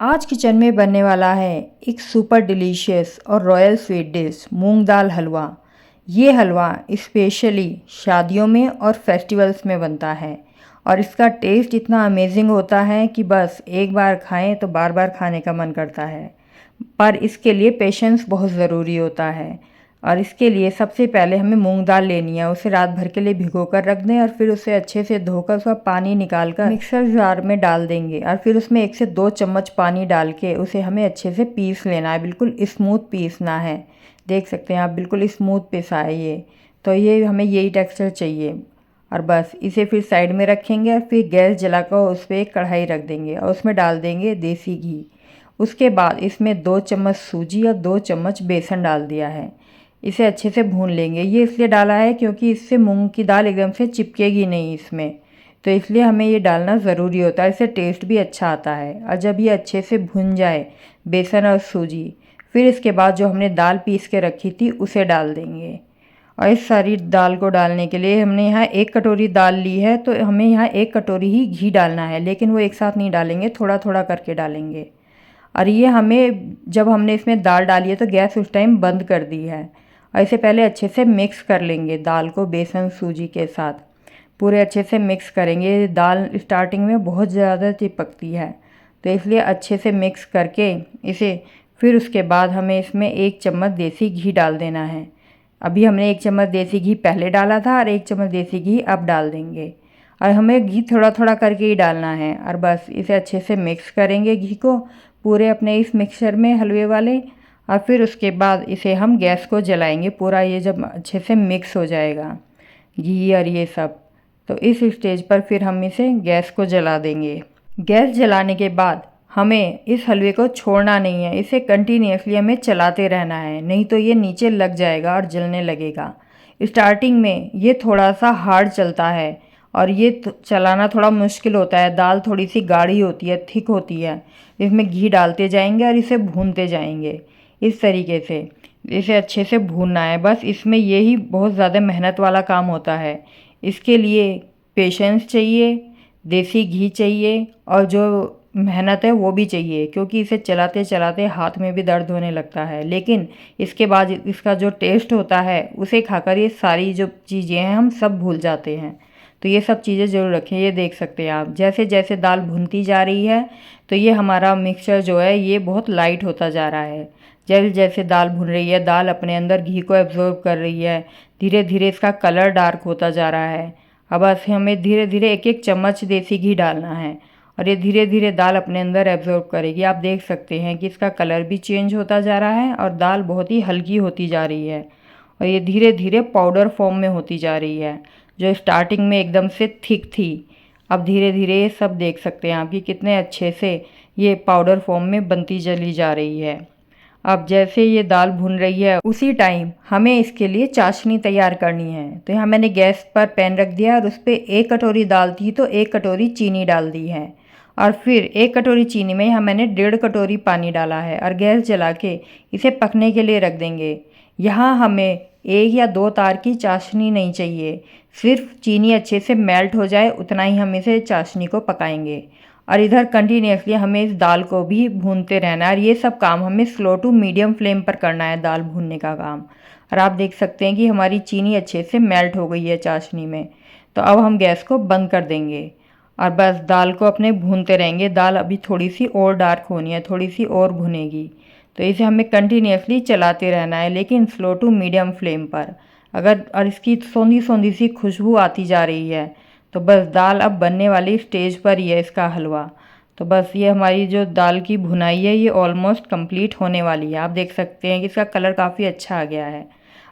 आज किचन में बनने वाला है एक सुपर डिलीशियस और रॉयल स्वीट डिश मूंग दाल हलवा। ये हलवा स्पेशली शादियों में और फेस्टिवल्स में बनता है और इसका टेस्ट इतना अमेजिंग होता है कि बस एक बार खाएं तो बार बार खाने का मन करता है। पर इसके लिए पेशेंस बहुत ज़रूरी होता है और इसके लिए सबसे पहले हमें मूंग दाल लेनी है। उसे रात भर के लिए भिगो कर रख दें और फिर उसे अच्छे से धोकर उसका पानी निकाल कर मिक्सर जार में डाल देंगे और फिर उसमें 1 से 2 चम्मच पानी डाल के उसे हमें अच्छे से पीस लेना है। बिल्कुल स्मूथ पीसना है। देख सकते हैं आप, बिल्कुल स्मूथ पिसा है ये। तो ये हमें यही टेक्सचर चाहिए और बस इसे फिर साइड में रखेंगे और फिर गैस जलाकर उस पर एक कढ़ाई रख देंगे और उसमें डाल देंगे देसी घी। उसके बाद इसमें 2 चम्मच सूजी और 2 चम्मच बेसन डाल दिया है। इसे अच्छे से भून लेंगे। ये इसलिए डाला है क्योंकि इससे मूंग की दाल एकदम से चिपकेगी नहीं इसमें, तो इसलिए हमें ये डालना ज़रूरी होता है। इससे टेस्ट भी अच्छा आता है। और जब ये अच्छे से भुन जाए बेसन और सूजी, फिर इसके बाद जो हमने दाल पीस के रखी थी उसे डाल देंगे। और इस सारी दाल को डालने के लिए हमने यहाँ 1 कटोरी दाल ली है, तो हमें यहाँ 1 कटोरी ही घी डालना है, लेकिन वो एक साथ नहीं डालेंगे, थोड़ा थोड़ा करके डालेंगे। और ये हमें, जब हमने इसमें दाल डाली है तो गैस उस टाइम बंद कर दी है और इसे पहले अच्छे से मिक्स कर लेंगे दाल को बेसन सूजी के साथ। पूरे अच्छे से मिक्स करेंगे। दाल स्टार्टिंग में बहुत ज़्यादा चिपकती है, तो इसलिए अच्छे से मिक्स करके इसे फिर उसके बाद हमें इसमें 1 चम्मच देसी घी डाल देना है। अभी हमने 1 चम्मच देसी घी पहले डाला था और 1 चम्मच देसी घी अब डाल देंगे। और हमें घी थोड़ा थोड़ा करके ही डालना है और बस इसे अच्छे से मिक्स करेंगे घी को पूरे अपने इस मिक्सचर में हलवे वाले। और फिर उसके बाद इसे हम गैस को जलाएंगे। पूरा ये जब अच्छे से मिक्स हो जाएगा घी और ये सब, तो इस स्टेज पर फिर हम इसे गैस को जला देंगे। गैस जलाने के बाद हमें इस हलवे को छोड़ना नहीं है। इसे कंटिन्यूसली हमें चलाते रहना है, नहीं तो ये नीचे लग जाएगा और जलने लगेगा। स्टार्टिंग में ये थोड़ा सा हार्ड चलता है और ये चलाना थोड़ा मुश्किल होता है। दाल थोड़ी सी गाढ़ी होती है, थिक होती है। इसमें घी डालते जाएंगे और इसे भूनते जाएंगे। इस तरीके से इसे अच्छे से भूनना है। बस इसमें यही बहुत ज़्यादा मेहनत वाला काम होता है। इसके लिए पेशेंस चाहिए, देसी घी चाहिए और जो मेहनत है वो भी चाहिए, क्योंकि इसे चलाते चलाते हाथ में भी दर्द होने लगता है। लेकिन इसके बाद इसका जो टेस्ट होता है उसे खाकर ये सारी जो चीज़ें हैं हम सब भूल जाते हैं। तो ये सब चीज़ें ज़रूर रखें। ये देख सकते हैं आप, जैसे जैसे दाल भुनती जा रही है तो ये हमारा मिक्सचर जो है ये बहुत लाइट होता जा रहा है। जैसे जैसे दाल भुन रही है, दाल अपने अंदर घी को एब्जॉर्ब कर रही है, धीरे धीरे इसका कलर डार्क होता जा रहा है। अब बस हमें धीरे धीरे 1 1 चम्मच देसी घी डालना है और ये धीरे धीरे दाल अपने अंदर एब्जॉर्ब करेगी। आप देख सकते हैं कि इसका कलर भी चेंज होता जा रहा है और दाल बहुत ही हल्की होती जा रही है और ये धीरे धीरे पाउडर फॉर्म में होती जा रही है। जो स्टार्टिंग में एकदम से थिक थी, अब धीरे धीरे ये सब देख सकते हैं आप कि कितने अच्छे से ये पाउडर फॉर्म में बनती चली जा रही है। अब जैसे ये दाल भुन रही है उसी टाइम हमें इसके लिए चाशनी तैयार करनी है। तो यहाँ मैंने गैस पर पैन रख दिया और उस पर 1 कटोरी दाल थी तो 1 कटोरी चीनी डाल दी है और फिर 1 कटोरी चीनी में यहाँ मैंने 1.5 कटोरी पानी डाला है और गैस जला के इसे पकने के लिए रख देंगे। यहाँ हमें 1 या 2 तार की चाशनी नहीं चाहिए, सिर्फ चीनी अच्छे से मेल्ट हो जाए उतना ही हम इसे चाशनी को पकाएंगे। और इधर कंटिन्यूसली हमें इस दाल को भी भूनते रहना है और ये सब काम हमें स्लो टू मीडियम फ्लेम पर करना है, दाल भूनने का काम। और आप देख सकते हैं कि हमारी चीनी अच्छे से मेल्ट हो गई है चाशनी में। तो अब हम गैस को बंद कर देंगे और बस दाल को अपने भूनते रहेंगे। दाल अभी थोड़ी सी और डार्क होनी है, थोड़ी सी और भुनेगी, तो इसे हमें कंटिन्यूसली चलाते रहना है, लेकिन स्लो टू मीडियम फ्लेम पर। अगर और इसकी सौंधी सौंधी सी खुशबू आती जा रही है तो बस दाल अब बनने वाली स्टेज पर ही है इसका हलवा। तो बस ये हमारी जो दाल की भुनाई है ये ऑलमोस्ट कंप्लीट होने वाली है। आप देख सकते हैं कि इसका कलर काफ़ी अच्छा आ गया है।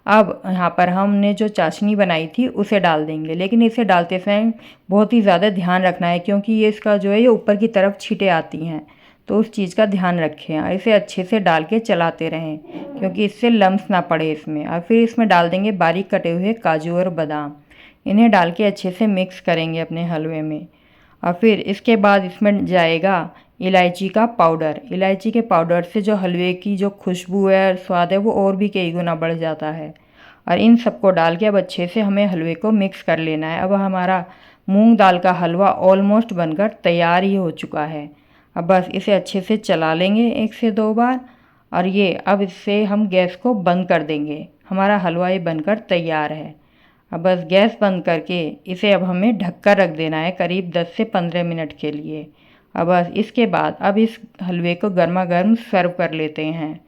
अब यहाँ पर हमने जो चाशनी बनाई थी उसे डाल देंगे, लेकिन इसे डालते समय बहुत ही ज़्यादा ध्यान रखना है क्योंकि ये इसका जो है ये ऊपर की तरफ छींटे आती हैं, तो उस चीज़ का ध्यान रखें और इसे अच्छे से डाल के चलाते रहें क्योंकि इससे लम्स ना पड़े इसमें। और फिर इसमें डाल देंगे बारीक कटे हुए काजू और बादाम। इन्हें डाल के अच्छे से मिक्स करेंगे अपने हलवे में। और फिर इसके बाद इसमें जाएगा इलायची का पाउडर। इलायची के पाउडर से जो हलवे की जो खुशबू है और स्वाद है वो और भी कई गुना बढ़ जाता है। और इन सबको डाल के अब अच्छे से हमें हलवे को मिक्स कर लेना है। अब हमारा मूंग दाल का हलवा ऑलमोस्ट बनकर तैयार ही हो चुका है। अब बस इसे अच्छे से चला लेंगे 1 से 2 बार और ये अब इससे हम गैस को बंद कर देंगे। हमारा हलवा ये बनकर तैयार है। अब बस गैस बंद करके इसे अब हमें ढक कर रख देना है करीब 10 से 15 मिनट के लिए। अब बस इसके बाद अब इस हलवे को गर्मा गर्म सर्व कर लेते हैं।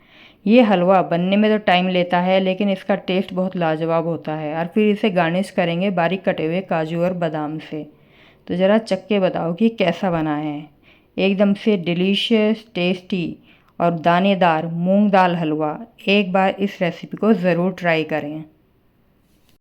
ये हलवा बनने में तो टाइम लेता है लेकिन इसका टेस्ट बहुत लाजवाब होता है। और फिर इसे गार्निश करेंगे बारीक कटे हुए काजू और बादाम से। तो ज़रा चख के बताओ कि कैसा बना है। एकदम से डिलीशियस, टेस्टी और दानेदार मूंग दाल हलवा। एक बार इस रेसिपी को ज़रूर ट्राई करें।